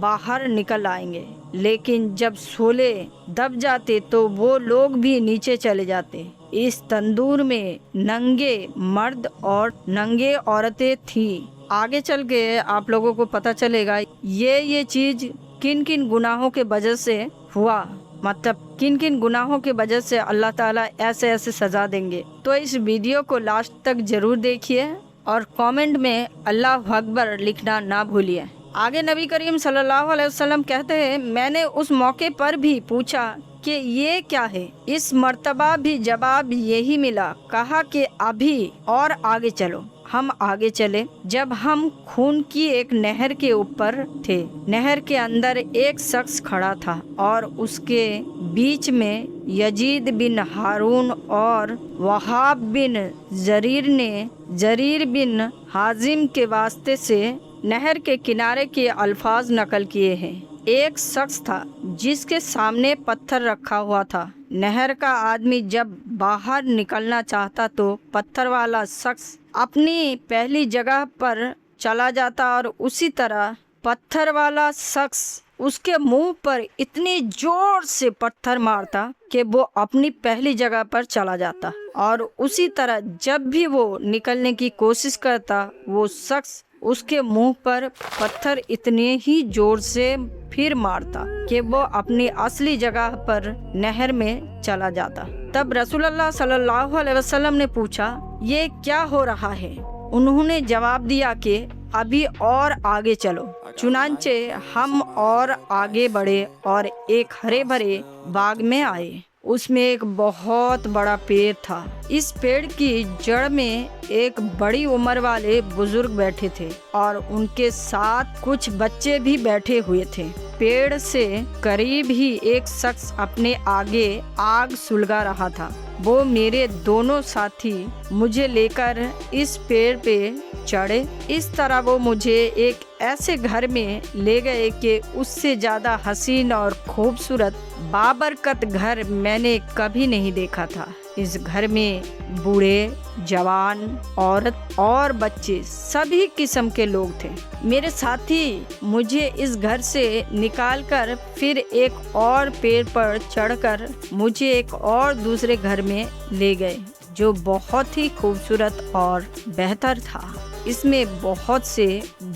باہر نکل آئیں گے، لیکن جب شعلے دب جاتے تو وہ لوگ بھی نیچے چلے جاتے۔ اس تندور میں ننگے مرد اور ننگے عورتیں تھیں۔ آگے چل کے آپ لوگوں کو پتہ چلے گا یہ چیز کن کن گناہوں کے وجہ سے ہوا، مطلب کن کن گناہوں کی وجہ سے اللہ تعالیٰ ایسے سزا دیں گے۔ تو اس ویڈیو کو لاسٹ تک ضرور دیکھیے اور کامنٹ میں اللہ اکبر لکھنا نہ بھولیے۔ آگے نبی کریم صلی اللہ علیہ وسلم کہتے ہیں، میں نے اس موقع پر بھی پوچھا کہ یہ کیا ہے؟ اس مرتبہ بھی جواب یہی ملا، کہا کہ ابھی اور آگے چلو۔ ہم آگے چلے، جب ہم خون کی ایک نہر کے اوپر تھے۔ نہر کے اندر ایک شخص کھڑا تھا اور اس کے بیچ میں یزید بن ہارون اور وہاب بن جریر نے جریر بن حازم کے واسطے سے نہر کے کنارے کے الفاظ نقل کیے ہیں۔ ایک شخص تھا جس کے سامنے پتھر رکھا ہوا تھا۔ نہر کا آدمی جب باہر نکلنا چاہتا تو پتھر والا شخص اپنی پہلی جگہ پر چلا جاتا اور اسی طرح پتھر والا شخص اس کے منہ پر اتنی زور سے پتھر مارتا کہ وہ اپنی پہلی جگہ پر چلا جاتا، اور اسی طرح جب بھی وہ نکلنے کی کوشش کرتا وہ شخص اس کے منہ پر پتھر اتنے ہی زور سے پھر مارتا کہ وہ اپنی اصلی جگہ پر نہر میں چلا جاتا۔ تب رسول اللہ صلی اللہ علیہ وسلم نے پوچھا، یہ کیا ہو رہا ہے؟ انہوں نے جواب دیا کہ ابھی اور آگے چلو۔ چنانچہ ہم اور آگے بڑھے اور ایک ہرے بھرے باغ میں آئے۔ اس میں ایک بہت بڑا پیڑ تھا۔ اس پیڑ کی جڑ میں ایک بڑی عمر والے بزرگ بیٹھے تھے اور ان کے ساتھ کچھ بچے بھی بیٹھے ہوئے تھے۔ پیڑ سے قریب ہی ایک شخص اپنے آگے آگ سلگا رہا تھا۔ وہ میرے دونوں ساتھی مجھے لے کر اس پیڑ پہ چڑھے۔ اس طرح وہ مجھے ایک ایسے گھر میں لے گئے کہ اس سے زیادہ حسین اور خوبصورت بابرکت گھر میں نے کبھی نہیں دیکھا تھا۔ اس گھر میں بوڑھے، جوان، عورت اور بچے سبھی قسم کے لوگ تھے۔ میرے ساتھی مجھے اس گھر سے نکال کر پھر ایک اور پیڑ پر چڑھ کر مجھے ایک اور دوسرے گھر میں لے گئے جو بہت ہی خوبصورت اور بہتر تھا۔ اس میں بہت سے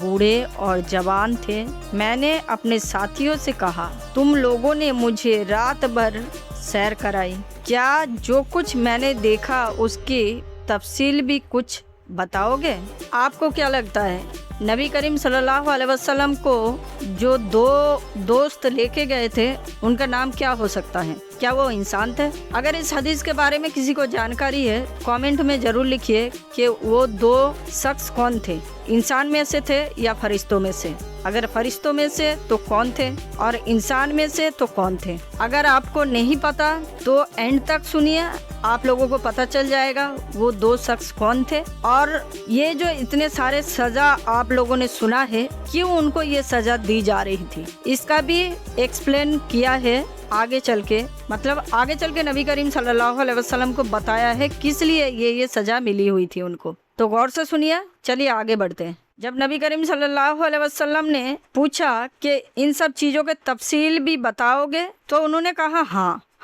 بوڑھے اور جوان تھے۔ میں نے اپنے ساتھیوں سے کہا، تم لوگوں نے مجھے رات بھر سیر کرائی، کیا جو کچھ میں نے دیکھا اس کی تفصیل بھی کچھ بتاؤ گے؟ آپ کو کیا لگتا ہے نبی کریم صلی اللہ علیہ وسلم کو جو دو دوست لے کے گئے تھے ان کا نام کیا ہو سکتا ہے؟ کیا وہ انسان تھے؟ اگر اس حدیث کے بارے میں کسی کو جانکاری ہے کامنٹ میں ضرور لکھیے کہ وہ دو شخص کون تھے، انسان میں سے تھے یا فرشتوں میں سے؟ اگر فرشتوں میں سے تو کون تھے اور انسان میں سے تو کون تھے؟ اگر آپ کو نہیں پتا تو اینڈ تک سنیے، آپ لوگوں کو پتہ چل جائے گا وہ دو شخص کون تھے۔ اور یہ جو اتنے سارے سزا آپ لوگوں نے سنا ہے، کیوں ان کو یہ سزا دی جا رہی تھی، اس کا بھی ایکسپلین کیا ہے آگے چل کے، مطلب آگے چل کے نبی کریم صلی اللہ علیہ وسلم کو بتایا ہے کس لیے یہ سزا ملی ہوئی تھی ان کو۔ تو غور سے سنیے، چلیے آگے بڑھتے ہیں۔ جب نبی کریم صلی اللہ علیہ وسلم نے پوچھا کہ ان سب چیزوں کے تفصیل بھی بتاؤ گے تو انہوں نے کہا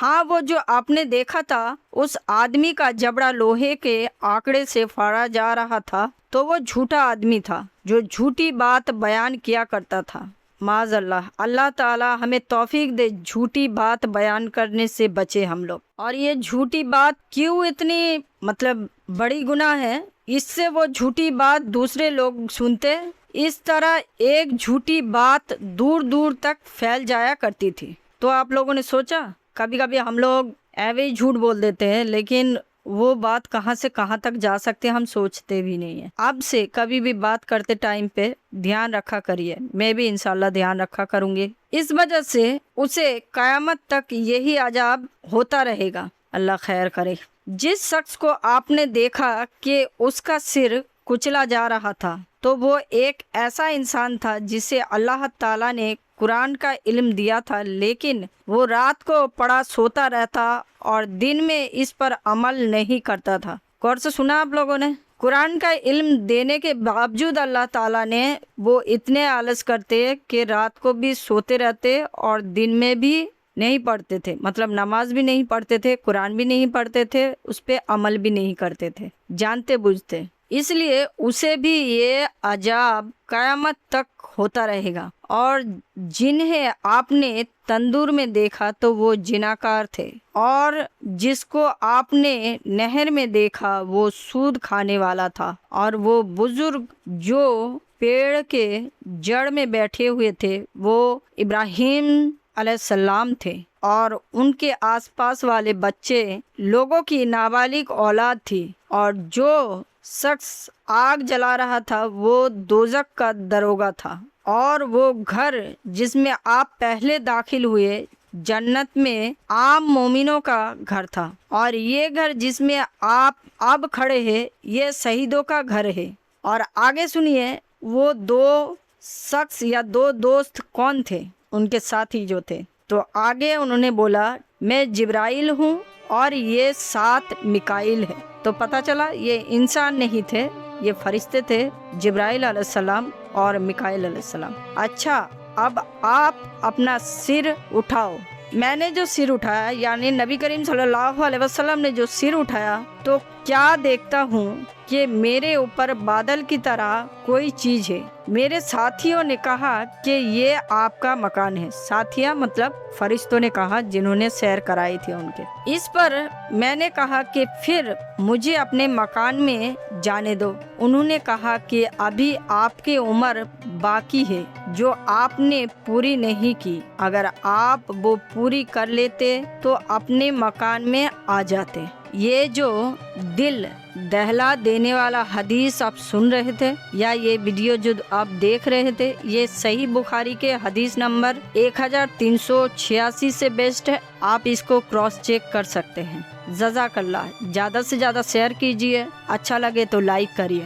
ہاں وہ جو آپ نے دیکھا تھا اس آدمی کا جبڑا لوہے کے آکڑے سے پھاڑا جا رہا تھا تو وہ جھوٹا آدمی تھا جو جھوٹی بات بیان کیا کرتا تھا۔ معاذ اللہ تعالی ہمیں توفیق دے جھوٹی بات بیان کرنے سے بچے ہم لوگ۔ اور یہ جھوٹی بات کیوں اتنی بڑی گناہ ہے؟ اس سے وہ جھوٹی بات دوسرے لوگ سنتے، اس طرح ایک جھوٹی بات دور دور تک پھیل جایا کرتی تھی۔ تو آپ لوگوں نے سوچا، کبھی کبھی ہم لوگ ایوے ہی جھوٹ بول دیتے ہیں لیکن وہ بات کہاں سے کہاں تک جا سکتے ہم سوچتے بھی نہیں ہیں۔ اب سے کبھی بھی بات کرتے ٹائم پہ دھیان رکھا کریے، میں بھی انشاءاللہ دھیان رکھا کروں گی۔ اس وجہ سے اسے قیامت تک یہی عذاب ہوتا رہے گا، اللہ خیر کرے۔ جس شخص کو آپ نے دیکھا کہ اس کا سر کچلا جا رہا تھا تو وہ ایک ایسا انسان تھا جسے اللہ تعالیٰ نے قرآن کا علم دیا تھا، لیکن وہ رات کو پڑا سوتا رہتا اور دن میں اس پر عمل نہیں کرتا تھا۔ غور سے سنا آپ لوگوں نے؟ قرآن کا علم دینے کے باوجود اللہ تعالیٰ نے وہ اتنے آلس کرتے کہ رات کو بھی سوتے رہتے اور دن میں بھی نہیں پڑھتے تھے، مطلب نماز بھی نہیں پڑھتے تھے، قرآن بھی نہیں پڑھتے تھے، اس پہ عمل بھی نہیں کرتے تھے، جانتے بوجھتے۔ اس لیے اسے بھی یہ عذاب قیامت تک ہوتا رہے گا۔ اور جنہیں آپ نے تندور میں دیکھا تو وہ زناکار تھے، اور جس کو آپ نے نہر میں دیکھا وہ سود کھانے والا تھا، اور وہ بزرگ جو پیڑ کے جڑ میں بیٹھے ہوئے تھے وہ ابراہیم علیہ السلام تھے، اور ان کے آس پاس والے بچے لوگوں کی نابالغ اولاد تھی، اور جو شخص آگ جلا رہا تھا وہ دوزخ کا دروگا تھا، اور وہ گھر جس میں آپ پہلے داخل ہوئے جنت میں عام مومنوں کا گھر تھا، اور یہ گھر جس میں آپ اب کھڑے ہیں یہ شہیدوں کا گھر ہے۔ اور آگے سنیے وہ دو شخص یا دو دوست کون تھے، ان کے ساتھی جو تھے۔ تو آگے انہوں نے بولا میں جبرائیل ہوں اور یہ ساتھ میکائیل ہے۔ تو پتہ چلا یہ انسان نہیں تھے، یہ فرشتے تھے، جبرائیل علیہ السلام اور میکائیل علیہ السلام۔ اچھا اب آپ اپنا سر اٹھاؤ۔ میں نے جو سر اٹھایا یعنی نبی کریم صلی اللہ علیہ وسلم نے جو سر اٹھایا تو کیا دیکھتا ہوں کہ میرے اوپر بادل کی طرح کوئی چیز ہے۔ میرے ساتھیوں نے کہا کہ یہ آپ کا مکان ہے۔ ساتھیاں مطلب فرشتوں نے کہا جنہوں نے سیر کرائی تھی ان کے۔ اس پر میں نے کہا کہ پھر مجھے اپنے مکان میں جانے دو۔ انہوں نے کہا کہ ابھی آپ کی عمر باقی ہے جو آپ نے پوری نہیں کی، اگر آپ وہ پوری کر لیتے تو اپنے مکان میں آ جاتے۔ یہ جو دل دہلا دینے والا حدیث آپ سن رہے تھے یا یہ ویڈیو جو آپ دیکھ رہے تھے، یہ صحیح بخاری کے حدیث نمبر 1386 سے بیسڈ ہے۔ آپ اس کو کراس چیک کر سکتے ہیں۔ جزاک اللہ۔ زیادہ سے زیادہ شیئر کیجئے، اچھا لگے تو لائک کریے۔